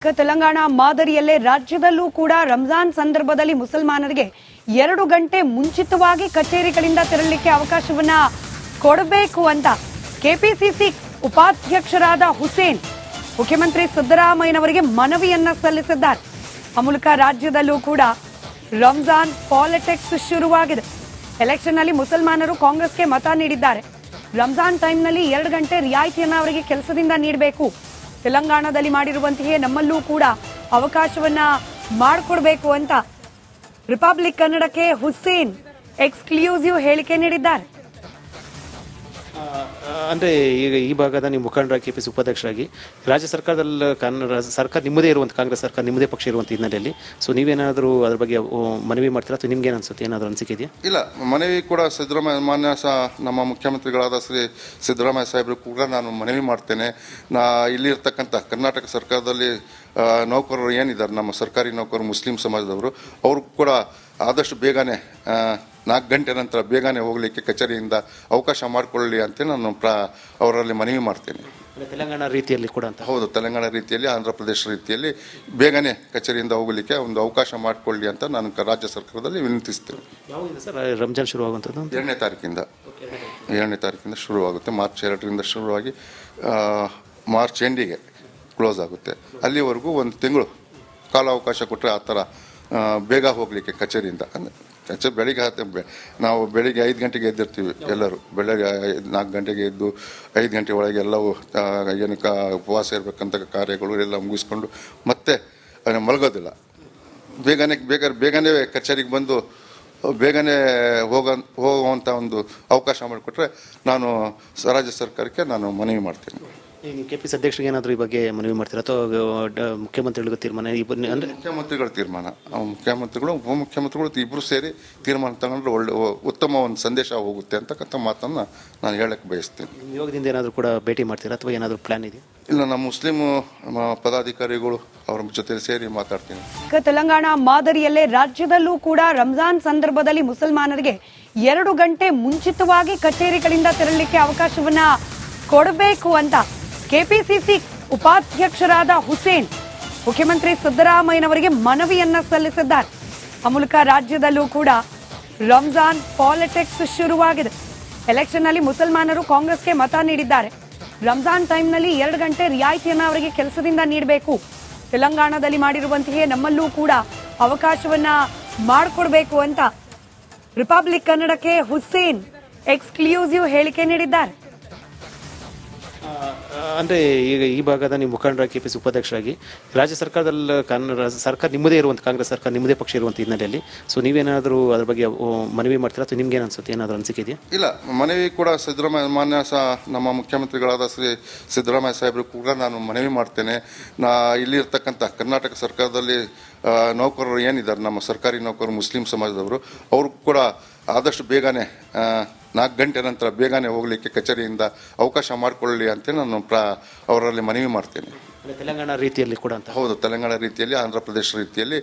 ತೆಲಂಗಾಣ ಮಾದರಿಯಲ್ಲೇ ರಾಜ್ಯದಲ್ಲೂ ಕೂಡ ರಂಜಾನ್ ಸಂದರ್ಭದಲ್ಲಿ ಮುಸಲ್ಮಾನರಿಗೆ 2 ಗಂಟೆ ಮುಂಚಿತವಾಗಿ ಕಚೇರಿಗಳಿಂದ ತೆರಳಲಿಕ್ಕೆ ಅವಕಾಶವನ್ನ ಕೊಡಬೇಕು ಅಂತ ಕೆಪಿಸಿಸಿ ಉಪಾಧ್ಯಕ್ಷರಾದ ಹುಸೇನ್ ಮುಖ್ಯಮಂತ್ರಿ ಸಿದ್ದರಾಮಯ್ಯನವರಿಗೆ ಮನವಿಯನ್ನ ಸಲ್ಲಿಸಿದ್ದಾರೆ. ಆ ಮೂಲಕ ರಾಜ್ಯದಲ್ಲೂ ಕೂಡ ರಂಜಾನ್ ಪಾಲಿಟಿಕ್ಸ್ ಶುರುವಾಗಿದೆ. ಎಲೆಕ್ಷನ್ ನಲ್ಲಿ ಮುಸಲ್ಮಾನರು ಕಾಂಗ್ರೆಸ್ಗೆ ಮತ ನೀಡಿದ್ದಾರೆ. ರಂಜಾನ್ ಟೈಮ್ನಲ್ಲಿ 2 ಗಂಟೆ ರಿಯಾಯಿತಿಯನ್ನ ಅವರಿಗೆ ಕೆಲಸದಿಂದ ನೀಡಬೇಕು. ತೆಲಂಗಾಣದಲ್ಲಿ ಮಾಡಿರುವಂತೆಯೇ ನಮ್ಮಲ್ಲೂ ಕೂಡ ಅವಕಾಶವನ್ನ ಮಾಡಿಕೊಡ್ಬೇಕು ಅಂತ ರಿಪಬ್ಲಿಕ್ ಕನ್ನಡಕ್ಕೆ ಹುಸೇನ್ ಎಕ್ಸ್ಕ್ಲೂಸಿವ್ ಹೇಳಿಕೆ ನೀಡಿದ್ದಾರೆ. ಅಂದರೆ ಈಗ ಈ ಭಾಗದ ನೀವು ಮುಖಂಡರಾಗಿ ಕೆಪಿಸಿ ಉಪಾಧ್ಯಕ್ಷರಾಗಿ ರಾಜ್ಯ ಸರ್ಕಾರದಲ್ಲಿ ಸರ್ಕಾರ ನಿಮ್ಮದೇ ಇರುವಂಥ ಕಾಂಗ್ರೆಸ್ ಸರ್ಕಾರ ನಿಮ್ಮದೇ ಪಕ್ಷ ಇರುವಂಥ ಹಿನ್ನೆಲೆಯಲ್ಲಿ ಸೊ ನೀವೇನಾದರೂ ಅದ್ರ ಬಗ್ಗೆ ಮನವಿ ಮಾಡ್ತೀರಾ ಅಥವಾ ನಿಮ್ಗೆ ಏನು ಅನ್ಸುತ್ತೆ, ಏನಾದರೂ ಅನಿಸಿಕೆ ಇದೆಯಾ? ಇಲ್ಲ, ಮನವಿ ಕೂಡ ಸಿದ್ದರಾಮಯ್ಯ ನಮ್ಮ ಮುಖ್ಯಮಂತ್ರಿಗಳಾದ ಶ್ರೀ ಸಿದ್ದರಾಮಯ್ಯ ಸಾಹೇಬರು ಕೂಡ ನಾನು ಮನವಿ ಮಾಡ್ತೇನೆ. ಇಲ್ಲಿರ್ತಕ್ಕಂಥ ಕರ್ನಾಟಕ ಸರ್ಕಾರದಲ್ಲಿ ನೌಕರರು ಏನಿದ್ದಾರೆ, ನಮ್ಮ ಸರ್ಕಾರಿ ನೌಕರರು ಮುಸ್ಲಿಂ ಸಮಾಜದವರು, ಅವರು ಕೂಡ ಆದಷ್ಟು ಬೇಗನೆ 4 ಗಂಟೆ ನಂತರ ಬೇಗನೆ ಹೋಗಲಿಕ್ಕೆ ಕಚೇರಿಯಿಂದ ಅವಕಾಶ ಮಾಡಿಕೊಳ್ಳಿ ಅಂತ ನಾನು ಅವರಲ್ಲಿ ಮನವಿ ಮಾಡ್ತೇನೆ. ತೆಲಂಗಾಣ ರೀತಿಯಲ್ಲಿ ಕೂಡ ಅಂತ? ಹೌದು, ತೆಲಂಗಾಣ ರೀತಿಯಲ್ಲಿ, ಆಂಧ್ರ ಪ್ರದೇಶ ರೀತಿಯಲ್ಲಿ ಬೇಗನೆ ಕಚೇರಿಯಿಂದ ಹೋಗಲಿಕ್ಕೆ ಒಂದು ಅವಕಾಶ ಮಾಡಿಕೊಳ್ಳಿ ಅಂತ ನಾನು ರಾಜ್ಯ ಸರ್ಕಾರದಲ್ಲಿ ವಿನಂತಿಸ್ತೇನೆ. ಯಾವಾಗ ಸರ್ ರಂಜಾನ್ ಶುರುವಾಗುವಂಥದ್ದು? 2ನೇ ತಾರೀಕಿಂದ ಶುರುವಾಗುತ್ತೆ. ಮಾರ್ಚ್ 2ರಿಂದ ಶುರುವಾಗಿ ಮಾರ್ಚ್ ಎಂಡಿಗೆ ಕ್ಲೋಸ್ ಆಗುತ್ತೆ. ಅಲ್ಲಿವರೆಗೂ 1 ತಿಂಗಳು ಕಾಲಾವಕಾಶ ಕೊಟ್ಟರೆ ಆ ಥರ ಬೇಗ ಹೋಗಲಿಕ್ಕೆ ಕಚೇರಿಯಿಂದ. ಅಂದರೆ ಬೆಳಿಗ್ಗೆ ನಾವು ಬೆಳಿಗ್ಗೆ 5 ಗಂಟೆಗೆ ಎದ್ದಿರ್ತೀವಿ ಎಲ್ಲರೂ. ಬೆಳಗ್ಗೆ 4 ಗಂಟೆಗೆ ಎದ್ದು 5 ಗಂಟೆ ಒಳಗೆ ಎಲ್ಲವೂ ಏನಕ್ಕೆ ಉಪವಾಸ ಇರಬೇಕಂತ ಕಾರ್ಯಗಳು ಎಲ್ಲ ಮುಗಿಸ್ಕೊಂಡು ಮತ್ತೆ ಮಲಗೋದಿಲ್ಲ. ಬೇಗನೆ ಕಚೇರಿಗೆ ಬಂದು ಬೇಗನೆ ಹೋಗುವಂಥ ಒಂದು ಅವಕಾಶ ಮಾಡಿಕೊಟ್ರೆ ನಾನು ರಾಜ್ಯ ಸರ್ಕಾರಕ್ಕೆ ನಾನು ಮನವಿ ಮಾಡ್ತೀನಿ. ಈಗ ಕೆಪಿಸಿ ಅಧ್ಯಕ್ಷರಿಗೆ ಏನಾದರೂ ಈ ಬಗ್ಗೆ ಮನವಿ ಮಾಡ್ತೀರಾ ಅಥವಾ ಮುಖ್ಯಮಂತ್ರಿಗಳಿಗೂ ತೀರ್ಮಾನ? ಅಂದರೆ ಮುಖ್ಯಮಂತ್ರಿಗಳ ತೀರ್ಮಾನ, ಮುಖ್ಯಮಂತ್ರಿಗಳು ಉಪಮುಖ್ಯಮಂತ್ರಿಗಳು ಇಬ್ಬರು ಸೇರಿ ತೀರ್ಮಾನ ತಗೊಂಡ್ರೆ ಉತ್ತಮ ಒಂದು ಸಂದೇಶ ಹೋಗುತ್ತೆ ಅಂತಕ್ಕಂಥ ಮಾತನ್ನು ನಾನು ಹೇಳಕ್ಕೆ ಬಯಸ್ತೀನಿ. ಯೋಗದಿಂದ ಏನಾದರೂ ಕೂಡ ಭೇಟಿ ಮಾಡ್ತೀರಾ ಅಥವಾ ಏನಾದರೂ ಪ್ಲಾನ್ ಇದೆಯಾ? ಇಲ್ಲ, ನಮ್ಮ ಮುಸ್ಲಿಂ ಪದಾಧಿಕಾರಿಗಳು ಅವರ ಜೊತೆ ಸೇರಿ ಮಾತಾಡ್ತೀನಿ. ತೆಲಂಗಾಣ ಮಾದರಿಯಲ್ಲೇ ರಾಜ್ಯದಲ್ಲೂ ಕೂಡ ರಂಜಾನ್ ಸಂದರ್ಭದಲ್ಲಿ ಮುಸಲ್ಮಾನರಿಗೆ 2 ಗಂಟೆ ಮುಂಚಿತವಾಗಿ ಕಚೇರಿಗಳಿಂದ ತೆರಳಲಿಕ್ಕೆ ಅವಕಾಶವನ್ನ ಕೊಡಬೇಕು ಅಂತ ಕೆಪಿಸಿಸಿ ಉಪಾಧ್ಯಕ್ಷರಾದ ಹುಸೇನ್ ಮುಖ್ಯಮಂತ್ರಿ ಸಿದ್ದರಾಮಯ್ಯನವರಿಗೆ ಮನವಿಯನ್ನ ಸಲ್ಲಿಸಿದ್ದಾರೆ. ಆ ಮೂಲಕ ರಾಜ್ಯದಲ್ಲೂ ಕೂಡ ರಂಜಾನ್ ಪಾಲಿಟಿಕ್ಸ್ ಶುರುವಾಗಿದೆ. ಎಲೆಕ್ಷನ್ ನಲ್ಲಿ ಮುಸಲ್ಮಾನರು ಕಾಂಗ್ರೆಸ್ಗೆ ಮತ ನೀಡಿದ್ದಾರೆ. ರಂಜಾನ್ ಟೈಮ್ನಲ್ಲಿ 2 ಗಂಟೆ ರಿಯಾಯಿತಿಯನ್ನ ಅವರಿಗೆ ಕೆಲಸದಿಂದ ನೀಡಬೇಕು. ತೆಲಂಗಾಣದಲ್ಲಿ ಮಾಡಿರುವಂತೆಯೇ ನಮ್ಮಲ್ಲೂ ಕೂಡ ಅವಕಾಶವನ್ನ ಮಾಡಿಕೊಡ್ಬೇಕು ಅಂತ ರಿಪಬ್ಲಿಕ್ ಕನ್ನಡಕ್ಕೆ ಹುಸೇನ್ ಎಕ್ಸ್ಕ್ಲೂಸಿವ್ ಹೇಳಿಕೆ ನೀಡಿದ್ದಾರೆ. ಅಂದರೆ ಈಗ ಈ ಭಾಗದ ನೀವು ಮುಖಂಡರಾಗಿ ಕೆಪಿಸಿ ಉಪಾಧ್ಯಕ್ಷರಾಗಿ ರಾಜ್ಯ ಸರ್ಕಾರದಲ್ಲಿ ಸರ್ಕಾರ ನಿಮ್ಮದೇ ಇರುವಂಥ ಕಾಂಗ್ರೆಸ್ ಸರ್ಕಾರ ನಿಮ್ಮದೇ ಪಕ್ಷ ಇರುವಂಥ ಹಿನ್ನೆಲೆಯಲ್ಲಿ ಸೊ ನೀವೇನಾದರೂ ಅದ್ರ ಬಗ್ಗೆ ಮನವಿ ಮಾಡ್ತೀರಾ ಅಥವಾ ನಿಮ್ಗೆ ಏನು ಅನ್ಸುತ್ತೆ, ಏನಾದರೂ ಅನಿಸಿಕೆ ಇದೆಯಾ? ಇಲ್ಲ, ಮನವಿ ಕೂಡ ನಮ್ಮ ಮುಖ್ಯಮಂತ್ರಿಗಳಾದ ಶ್ರೀ ಸಿದ್ದರಾಮಯ್ಯ ಸಾಹೇಬರು ಕೂಡ ನಾನು ಮನವಿ ಮಾಡ್ತೇನೆ. ಇಲ್ಲಿರ್ತಕ್ಕಂಥ ಕರ್ನಾಟಕ ಸರ್ಕಾರದಲ್ಲಿ ನೌಕರರು ಏನಿದ್ದಾರೆ, ನಮ್ಮ ಸರ್ಕಾರಿ ನೌಕರರು ಮುಸ್ಲಿಂ ಸಮಾಜದವರು, ಅವರು ಕೂಡ ಆದಷ್ಟು ಬೇಗನೆ 4 ಗಂಟೆ ನಂತರ ಬೇಗನೆ ಹೋಗಲಿಕ್ಕೆ ಕಚೇರಿಯಿಂದ ಅವಕಾಶ ಮಾಡಿಕೊಳ್ಳಿ ಅಂತ ನಾನು ಅವರಲ್ಲಿ ಮನವಿ ಮಾಡ್ತೇನೆ. ತೆಲಂಗಾಣ ರೀತಿಯಲ್ಲಿ ಕೂಡ ಅಂತ? ಹೌದು, ತೆಲಂಗಾಣ ರೀತಿಯಲ್ಲಿ, ಆಂಧ್ರ ಪ್ರದೇಶ ರೀತಿಯಲ್ಲಿ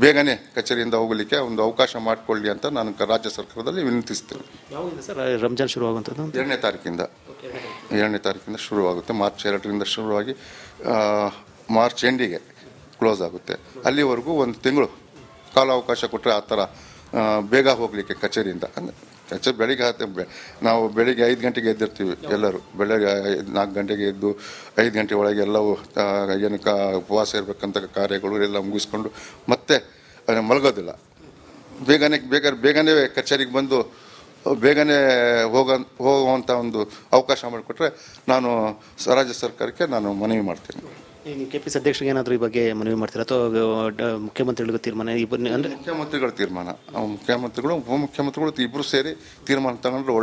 ಬೇಗನೆ ಕಚೇರಿಯಿಂದ ಹೋಗಲಿಕ್ಕೆ ಒಂದು ಅವಕಾಶ ಮಾಡಿಕೊಳ್ಳಿ ಅಂತ ನಾನು ರಾಜ್ಯ ಸರ್ಕಾರದಲ್ಲಿ ವಿನಂತಿಸ್ತೇನೆ. ಯಾವಾಗ ಸರ್ ರಂಜಾನ್ ಶುರುವಾಗುವಂಥದ್ದು? 2ನೇ ತಾರೀಕಿಂದ ಶುರುವಾಗುತ್ತೆ. ಮಾರ್ಚ್ 2ರಿಂದ ಶುರುವಾಗಿ ಮಾರ್ಚ್ ಎಂಡಿಗೆ ಕ್ಲೋಸ್ ಆಗುತ್ತೆ. ಅಲ್ಲಿವರೆಗೂ 1 ತಿಂಗಳು ಕಾಲಾವಕಾಶ ಕೊಟ್ಟರೆ ಆ ಥರ ಬೇಗ ಹೋಗಲಿಕ್ಕೆ ಕಚೇರಿಯಿಂದ. ಅಂದರೆ ಬೆಳಿಗ್ಗೆ ನಾವು ಬೆಳಿಗ್ಗೆ 5 ಗಂಟೆಗೆ ಎದ್ದಿರ್ತೀವಿ ಎಲ್ಲರೂ. ಬೆಳಗ್ಗೆ 4 ಗಂಟೆಗೆ ಎದ್ದು 5 ಗಂಟೆ ಒಳಗೆ ಎಲ್ಲವೂ ಏನಕ್ಕೆ ಉಪವಾಸ ಇರಬೇಕಂತ ಕಾರ್ಯಗಳು ಎಲ್ಲ ಮುಗಿಸ್ಕೊಂಡು ಮತ್ತೆ ಮಲಗೋದಿಲ್ಲ. ಬೇಗನೆ ಕಚೇರಿಗೆ ಬಂದು ಬೇಗನೆ ಹೋಗುವಂಥ ಒಂದು ಅವಕಾಶ ಮಾಡಿಕೊಟ್ರೆ ನಾನು ರಾಜ್ಯ ಸರ್ಕಾರಕ್ಕೆ ನಾನು ಮನವಿ ಮಾಡ್ತೀನಿ. ಈಗ ಕೆಪಿಸಿ ಅಧ್ಯಕ್ಷರಿಗೆ ಏನಾದರೂ ಈ ಬಗ್ಗೆ ಮನವಿ ಮಾಡ್ತೀರಾ ಅಥವಾ ಮುಖ್ಯಮಂತ್ರಿಗಳಿಗೂ ತೀರ್ಮಾನ? ಅಂದರೆ ಮುಖ್ಯಮಂತ್ರಿಗಳ ತೀರ್ಮಾನ, ಮುಖ್ಯಮಂತ್ರಿಗಳು ಉಪಮುಖ್ಯಮಂತ್ರಿಗಳು ಇಬ್ಬರು ಸೇರಿ ತೀರ್ಮಾನ ತಗೊಂಡ್ರೆ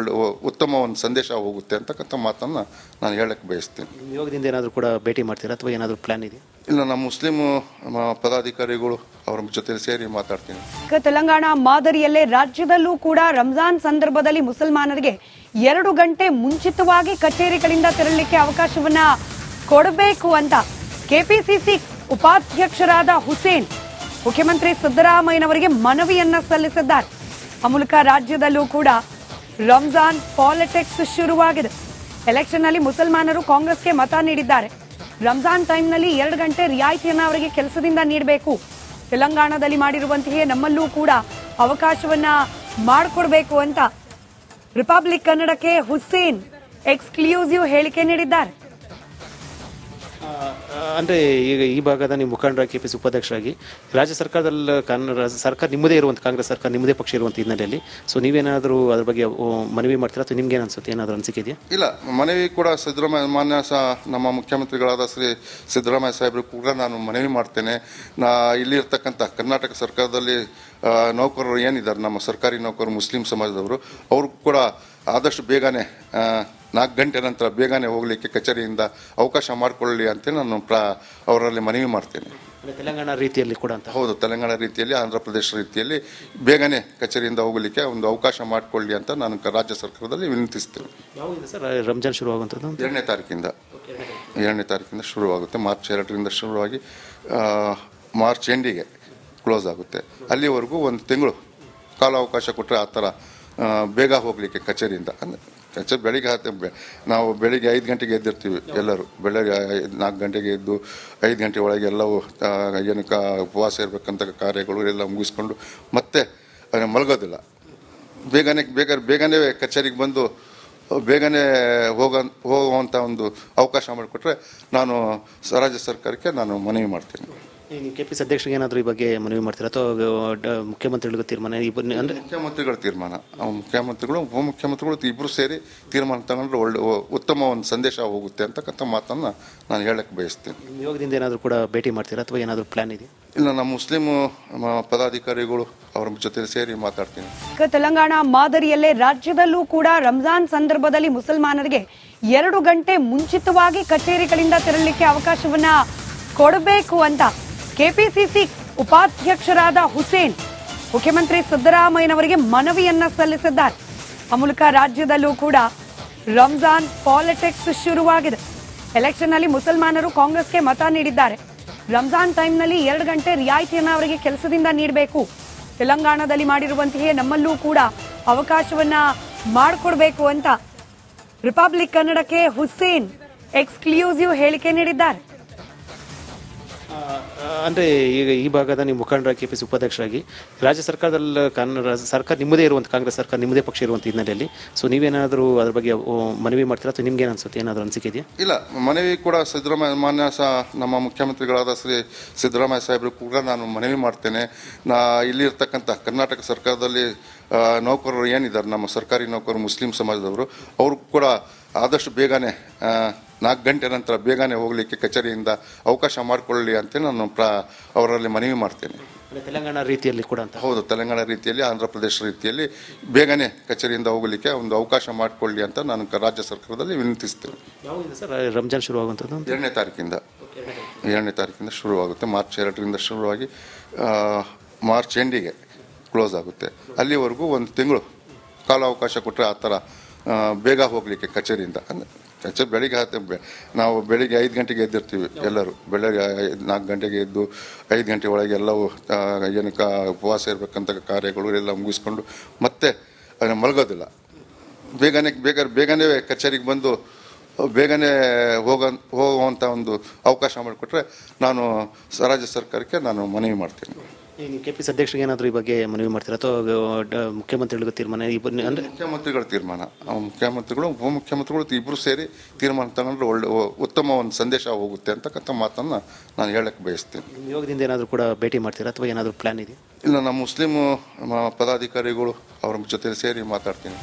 ಉತ್ತಮ ಒಂದು ಸಂದೇಶ ಹೋಗುತ್ತೆ ಅಂತಕ್ಕಂಥ ಮಾತನ್ನು ನಾನು ಹೇಳಕ್ಕೆ ಬಯಸ್ತೀನಿ. ಯೋಗದಿಂದ ಏನಾದರೂ ಕೂಡ ಭೇಟಿ ಮಾಡ್ತೀರಾ ಅಥವಾ ಏನಾದರೂ ಪ್ಲಾನ್ ಇದೆಯಾ? ಇಲ್ಲ, ನಮ್ಮ ಮುಸ್ಲಿಂ ಪದಾಧಿಕಾರಿಗಳು ಅವರ ಜೊತೆ ಸೇರಿ ಮಾತಾಡ್ತೀನಿ. ತೆಲಂಗಾಣ ಮಾದರಿಯಲ್ಲೇ ರಾಜ್ಯದಲ್ಲೂ ಕೂಡ ರಂಜಾನ್ ಸಂದರ್ಭದಲ್ಲಿ ಮುಸಲ್ಮಾನರಿಗೆ 2 ಗಂಟೆ ಮುಂಚಿತವಾಗಿ ಕಚೇರಿಗಳಿಂದ ತೆರಳಲಿಕ್ಕೆ ಅವಕಾಶವನ್ನ ಕೊಡಬೇಕು ಅಂತ ಕೆಪಿಸಿಸಿ ಉಪಾಧ್ಯಕ್ಷರಾದ ಹುಸೇನ್ ಮುಖ್ಯಮಂತ್ರಿ ಸಿದ್ದರಾಮಯ್ಯನವರಿಗೆ ಮನವಿಯನ್ನ ಸಲ್ಲಿಸಿದ್ದಾರೆ. ಆ ಮೂಲಕ ರಾಜ್ಯದಲ್ಲೂ ಕೂಡ ರಂಜಾನ್ ಪಾಲಿಟಿಕ್ಸ್ ಶುರುವಾಗಿದೆ. ಎಲೆಕ್ಷನ್ ನಲ್ಲಿ ಮುಸಲ್ಮಾನರು ಕಾಂಗ್ರೆಸ್ಗೆ ಮತ ನೀಡಿದ್ದಾರೆ. ರಂಜಾನ್ ಟೈಮ್ನಲ್ಲಿ 2 ಗಂಟೆ ರಿಯಾಯಿತಿಯನ್ನ ಅವರಿಗೆ ಕೆಲಸದಿಂದ ನೀಡಬೇಕು. ತೆಲಂಗಾಣದಲ್ಲಿ ಮಾಡಿರುವಂತೆಯೇ ನಮ್ಮಲ್ಲೂ ಕೂಡ ಅವಕಾಶವನ್ನ ಮಾಡಿಕೊಡ್ಬೇಕು ಅಂತ ರಿಪಬ್ಲಿಕ್ ಕನ್ನಡಕ್ಕೆ ಹುಸೇನ್ ಎಕ್ಸ್ಕ್ಲೂಸಿವ್ ಹೇಳಿಕೆ ನೀಡಿದ್ದಾರೆ. ಅಂದರೆ ಈಗ ಈ ಭಾಗದ ನೀವು ಮುಖಂಡರ ಕೆಪಿಸಿ ಉಪಾಧ್ಯಕ್ಷರಾಗಿ ರಾಜ್ಯ ಸರ್ಕಾರದಲ್ಲಿ ಸರ್ಕಾರ ನಿಮ್ಮದೇ ಇರುವಂಥ ಕಾಂಗ್ರೆಸ್ ಸರ್ಕಾರ ನಿಮ್ಮದೇ ಪಕ್ಷ ಇರುವಂಥ ಹಿನ್ನೆಲೆಯಲ್ಲಿ ಸೊ ನೀವೇನಾದರೂ ಅದ್ರ ಬಗ್ಗೆ ಮನವಿ ಮಾಡ್ತೀರಾ ಅಥವಾ ನಿಮ್ಗೆ ಏನು ಅನ್ಸುತ್ತೆ, ಏನಾದರೂ ಅನಿಸಿಕೆ ಇದೆಯಾ? ಇಲ್ಲ, ಮನವಿ ಕೂಡ ಮಾನ್ಯ ನಮ್ಮ ಮುಖ್ಯಮಂತ್ರಿಗಳಾದ ಶ್ರೀ ಸಿದ್ದರಾಮಯ್ಯ ಸಾಹೇಬರು ಕೂಡ ನಾನು ಮನವಿ ಮಾಡ್ತೇನೆ. ಇಲ್ಲಿರ್ತಕ್ಕಂಥ ಕರ್ನಾಟಕ ಸರ್ಕಾರದಲ್ಲಿ ನೌಕರರು ಏನಿದ್ದಾರೆ, ನಮ್ಮ ಸರ್ಕಾರಿ ನೌಕರರು ಮುಸ್ಲಿಂ ಸಮಾಜದವರು, ಅವ್ರಿಗೂ ಕೂಡ ಆದಷ್ಟು ಬೇಗನೆ 4 ಗಂಟೆ ನಂತರ ಬೇಗನೆ ಹೋಗಲಿಕ್ಕೆ ಕಚೇರಿಯಿಂದ ಅವಕಾಶ ಮಾಡಿಕೊಳ್ಳಿ ಅಂತ ನಾನು ಅವರಲ್ಲಿ ಮನವಿ ಮಾಡ್ತೇನೆ. ತೆಲಂಗಾಣ ರೀತಿಯಲ್ಲಿ ಕೂಡ ಅಂತ? ಹೌದು, ತೆಲಂಗಾಣ ರೀತಿಯಲ್ಲಿ, ಆಂಧ್ರ ಪ್ರದೇಶ ರೀತಿಯಲ್ಲಿ ಬೇಗನೆ ಕಚೇರಿಯಿಂದ ಹೋಗಲಿಕ್ಕೆ ಒಂದು ಅವಕಾಶ ಮಾಡಿಕೊಳ್ಳಿ ಅಂತ ನಾನು ರಾಜ್ಯ ಸರ್ಕಾರದಲ್ಲಿ ವಿನಂತಿಸ್ತೇನೆ. ಯಾವಾಗ ಸರ್ ರಂಜಾನ್ ಶುರುವಾಗುವಂಥದ್ದು? 2ನೇ ತಾರೀಕಿಂದ ಶುರುವಾಗುತ್ತೆ. ಮಾರ್ಚ್ 2ರಿಂದ ಶುರುವಾಗಿ ಮಾರ್ಚ್ ಎಂಡಿಗೆ ಕ್ಲೋಸ್ ಆಗುತ್ತೆ. ಅಲ್ಲಿವರೆಗೂ ಒಂದು ತಿಂಗಳು ಕಾಲಾವಕಾಶ ಕೊಟ್ಟರೆ ಆ ಥರ ಬೇಗ ಹೋಗಲಿಕ್ಕೆ ಕಚೇರಿಯಿಂದ. ಅಂದರೆ ನಾವು ಬೆಳಿಗ್ಗೆ 5 ಗಂಟೆಗೆ ಎದ್ದಿರ್ತೀವಿ ಎಲ್ಲರೂ. ಬೆಳಗ್ಗೆ 4 ಗಂಟೆಗೆ ಎದ್ದು 5 ಗಂಟೆ ಒಳಗೆ ಎಲ್ಲವೂ ಏನಕ್ಕೆ ಉಪವಾಸ ಇರಬೇಕಂತ ಕಾರ್ಯಗಳು ಎಲ್ಲ ಮುಗಿಸ್ಕೊಂಡು ಮತ್ತೆ ಮಲಗೋದಿಲ್ಲ. ಬೇಗನೆ ಕಚೇರಿಗೆ ಬಂದು ಬೇಗನೆ ಹೋಗುವಂಥ ಒಂದು ಅವಕಾಶ ಮಾಡಿಕೊಟ್ರೆ ನಾನು ರಾಜ್ಯ ಸರ್ಕಾರಕ್ಕೆ ನಾನು ಮನವಿ ಮಾಡ್ತೀನಿ. ನೀವು ಕೆಪಿಸಿ ಅಧ್ಯಕ್ಷರಿಗೆ ಏನಾದರೂ ಈ ಬಗ್ಗೆ ಮನವಿ ಮಾಡ್ತೀರಾ ಅಥವಾ ಮುಖ್ಯಮಂತ್ರಿಗಳಿಗೂ ತೀರ್ಮಾನ? ಅಂದರೆ ಮುಖ್ಯಮಂತ್ರಿಗಳ ತೀರ್ಮಾನ, ಮುಖ್ಯಮಂತ್ರಿಗಳು ಉಪಮುಖ್ಯಮಂತ್ರಿಗಳು ಇಬ್ಬರು ಸೇರಿ ತೀರ್ಮಾನ ತಗೊಂಡ್ರೆ ಉತ್ತಮ ಒಂದು ಸಂದೇಶ ಹೋಗುತ್ತೆ ಅಂತಕ್ಕಂಥ ಮಾತನ್ನು ನಾನು ಹೇಳಕ್ಕೆ ಬಯಸ್ತೇನೆ. ನಿಯೋಗದಿಂದ ಏನಾದರೂ ಕೂಡ ಭೇಟಿ ಮಾಡ್ತೀರಾ ಅಥವಾ ಏನಾದರೂ ಪ್ಲಾನ್ ಇದೆಯಾ? ಇಲ್ಲ, ನಮ್ಮ ಮುಸ್ಲಿಂ ಪದಾಧಿಕಾರಿಗಳು ಅವರ ಜೊತೆ ಸೇರಿ ಮಾತಾಡ್ತೀನಿ. ತೆಲಂಗಾಣ ಮಾದರಿಯಲ್ಲೇ ರಾಜ್ಯದಲ್ಲೂ ಕೂಡ ರಂಜಾನ್ ಸಂದರ್ಭದಲ್ಲಿ ಮುಸಲ್ಮಾನರಿಗೆ 2 ಗಂಟೆ ಮುಂಚಿತವಾಗಿ ಕಚೇರಿಗಳಿಂದ ತೆರಳಲಿಕ್ಕೆ ಅವಕಾಶವನ್ನ ಕೊಡಬೇಕು ಅಂತ ಕೆಪಿಸಿಸಿ ಉಪಾಧ್ಯಕ್ಷರಾದ ಹುಸೇನ್ ಮುಖ್ಯಮಂತ್ರಿ ಸಿದ್ದರಾಮಯ್ಯನವರಿಗೆ ಮನವಿಯನ್ನ ಸಲ್ಲಿಸಿದ್ದಾರೆ. ಆ ಮೂಲಕ ರಾಜ್ಯದಲ್ಲೂ ಕೂಡ ರಂಜಾನ್ ಪಾಲಿಟಿಕ್ಸ್ ಶುರುವಾಗಿದೆ. ಎಲೆಕ್ಷನ್ ನಲ್ಲಿ ಮುಸಲ್ಮಾನರು ಕಾಂಗ್ರೆಸ್ಗೆ ಮತ ನೀಡಿದ್ದಾರೆ. ರಂಜಾನ್ ಟೈಮ್ನಲ್ಲಿ 2 ಗಂಟೆ ರಿಯಾಯಿತಿಯನ್ನ ಅವರಿಗೆ ಕೆಲಸದಿಂದ ನೀಡಬೇಕು. ತೆಲಂಗಾಣದಲ್ಲಿ ಮಾಡಿರುವಂತೆಯೇ ನಮ್ಮಲ್ಲೂ ಕೂಡ ಅವಕಾಶವನ್ನ ಮಾಡಿಕೊಡ್ಬೇಕು ಅಂತ ರಿಪಬ್ಲಿಕ್ ಕನ್ನಡಕ್ಕೆ ಹುಸೇನ್ ಎಕ್ಸ್ಕ್ಲೂಸಿವ್ ಹೇಳಿಕೆ ನೀಡಿದ್ದಾರೆ. ಅಂದರೆ ಈಗ ಈ ಭಾಗದ ನೀವು ಮುಖಂಡರ ಕೆಪಿಸಿ ಉಪಾಧ್ಯಕ್ಷರಾಗಿ ರಾಜ್ಯ ಸರ್ಕಾರದಲ್ಲಿ ಸರ್ಕಾರ ನಿಮ್ಮದೇ ಇರುವಂಥ ಕಾಂಗ್ರೆಸ್ ಸರ್ಕಾರ ನಿಮ್ಮದೇ ಪಕ್ಷ ಇರುವಂಥ ಹಿನ್ನೆಲೆಯಲ್ಲಿ ಸೊ ನೀವೇನಾದರೂ ಅದ್ರ ಬಗ್ಗೆ ಮನವಿ ಮಾಡ್ತೀರಾ ಅಥವಾ ನಿಮ್ಗೆ ಏನು ಅನ್ಸುತ್ತೆ, ಏನಾದರೂ ಅನಿಸಿಕೆ ಇದೆಯಾ? ಇಲ್ಲ, ಮನವಿ ಕೂಡ ಮಾನ್ಯ ನಮ್ಮ ಮುಖ್ಯಮಂತ್ರಿಗಳಾದ ಶ್ರೀ ಸಿದ್ದರಾಮಯ್ಯ ಸಾಹೇಬರು ಕೂಡ ನಾನು ಮನವಿ ಮಾಡ್ತೇನೆ. ಇಲ್ಲಿರ್ತಕ್ಕಂಥ ಕರ್ನಾಟಕ ಸರ್ಕಾರದಲ್ಲಿ ನೌಕರರು ಏನಿದ್ದಾರೆ, ನಮ್ಮ ಸರ್ಕಾರಿ ನೌಕರರು ಮುಸ್ಲಿಂ ಸಮಾಜದವರು, ಅವ್ರಿಗೂ ಕೂಡ ಆದಷ್ಟು ಬೇಗನೆ 4 ಗಂಟೆ ನಂತರ ಬೇಗನೆ ಹೋಗಲಿಕ್ಕೆ ಕಚೇರಿಯಿಂದ ಅವಕಾಶ ಮಾಡಿಕೊಳ್ಳಿ ಅಂತ ನಾನು ಅವರಲ್ಲಿ ಮನವಿ ಮಾಡ್ತೇನೆ. ತೆಲಂಗಾಣ ರೀತಿಯಲ್ಲಿ ಕೂಡ ಅಂತ? ಹೌದು, ತೆಲಂಗಾಣ ರೀತಿಯಲ್ಲಿ, ಆಂಧ್ರ ಪ್ರದೇಶ ರೀತಿಯಲ್ಲಿ ಬೇಗನೆ ಕಚೇರಿಯಿಂದ ಹೋಗಲಿಕ್ಕೆ ಒಂದು ಅವಕಾಶ ಮಾಡಿಕೊಳ್ಳಿ ಅಂತ ನಾನು ರಾಜ್ಯ ಸರ್ಕಾರದಲ್ಲಿ ವಿನಂತಿಸ್ತೇನೆ. ಯಾವಾಗ ಸರ್ ರಂಜಾನ್ ಶುರುವಾಗುವಂಥದ್ದು? 2ನೇ ತಾರೀಕಿಂದ ಶುರುವಾಗುತ್ತೆ. ಮಾರ್ಚ್ 2ರಿಂದ ಶುರುವಾಗಿ ಮಾರ್ಚ್ ಎಂಡಿಗೆ ಕ್ಲೋಸ್ ಆಗುತ್ತೆ. ಅಲ್ಲಿವರೆಗೂ ಒಂದು ತಿಂಗಳು ಕಾಲಾವಕಾಶ ಕೊಟ್ಟರೆ ಆ ಥರ ಬೇಗ ಹೋಗಲಿಕ್ಕೆ ಕಚೇರಿಯಿಂದ. ಅಂದರೆ ನಾವು ಬೆಳಿಗ್ಗೆ 5 ಗಂಟೆಗೆ ಎದ್ದಿರ್ತೀವಿ ಎಲ್ಲರೂ. ಬೆಳಗ್ಗೆ 4 ಗಂಟೆಗೆ ಎದ್ದು 5 ಗಂಟೆ ಒಳಗೆ ಎಲ್ಲವೂ ಏನಕ್ಕೆ ಉಪವಾಸ ಇರಬೇಕಂತ ಕಾರ್ಯಗಳು ಎಲ್ಲ ಮುಗಿಸ್ಕೊಂಡು ಮತ್ತೆ ಮಲಗೋದಿಲ್ಲ. ಬೇಗನೆ ಕಚೇರಿಗೆ ಬಂದು ಬೇಗನೆ ಹೋಗುವಂಥ ಒಂದು ಅವಕಾಶ ಮಾಡಿಕೊಟ್ರೆ ನಾನು ರಾಜ್ಯ ಸರ್ಕಾರಕ್ಕೆ ನಾನು ಮನವಿ ಮಾಡ್ತೀನಿ. ನೀವು ಕೆಪಿಸಿ ಅಧ್ಯಕ್ಷರಿಗೆ ಏನಾದರೂ ಈ ಬಗ್ಗೆ ಮನವಿ ಮಾಡ್ತೀರಾ ಅಥವಾ ಮುಖ್ಯಮಂತ್ರಿಗಳಿಗೂ ತೀರ್ಮಾನ? ಅಂದರೆ ಮುಖ್ಯಮಂತ್ರಿಗಳ ತೀರ್ಮಾನ, ಮುಖ್ಯಮಂತ್ರಿಗಳು ಉಪಮುಖ್ಯಮಂತ್ರಿಗಳು ಇಬ್ಬರು ಸೇರಿ ತೀರ್ಮಾನ ತಗೊಂಡ್ರೆ ಉತ್ತಮ ಒಂದು ಸಂದೇಶ ಹೋಗುತ್ತೆ ಅಂತಕ್ಕಂಥ ಮಾತನ್ನು ನಾನು ಹೇಳಕ್ಕೆ ಬಯಸ್ತೇನೆ. ನಿಯೋಗದಿಂದ ಏನಾದರೂ ಕೂಡ ಭೇಟಿ ಮಾಡ್ತೀರಾ ಅಥವಾ ಏನಾದರೂ ಪ್ಲಾನ್ ಇದೆಯಾ? ಇಲ್ಲ, ನಮ್ಮ ಮುಸ್ಲಿಂ ಪದಾಧಿಕಾರಿಗಳು ಅವರ ಜೊತೆ ಸೇರಿ ಮಾತಾಡ್ತೀನಿ.